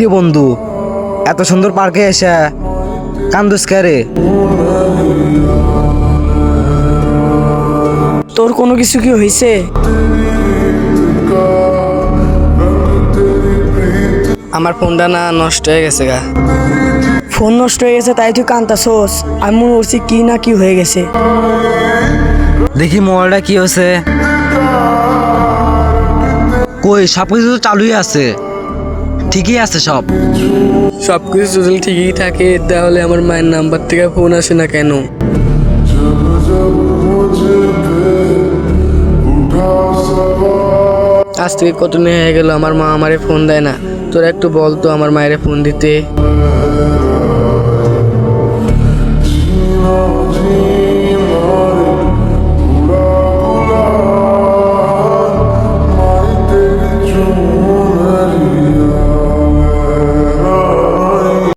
কিরে বন্ধু, এত সুন্দর পার্কে এসে কান্দুস রে? তোর কোনো কিছু কি হয়েছে? আমার ফোনটা না নষ্ট হয়ে গেছে গা। ফোন নষ্ট হয়ে গেছে তাই তুই কান্তাছোস? আমি মনে করছি কি না কি হয়ে গেছে। দেখি মোবাইলটা কি হয়েছে। কই, সব কিছু তো চালুই আছে, ঠিকই আছে সব। সব কিছু যদি ঠিকই থাকে তাহলে আমার মায়ের নাম্বার থেকে ফোন আসে না কেন? আজ থেকে কত দিন হয়ে গেল আমার মা আমারে ফোন দেয় না। তোরা একটু বল তো আমার মায়ের ফোন দিতে।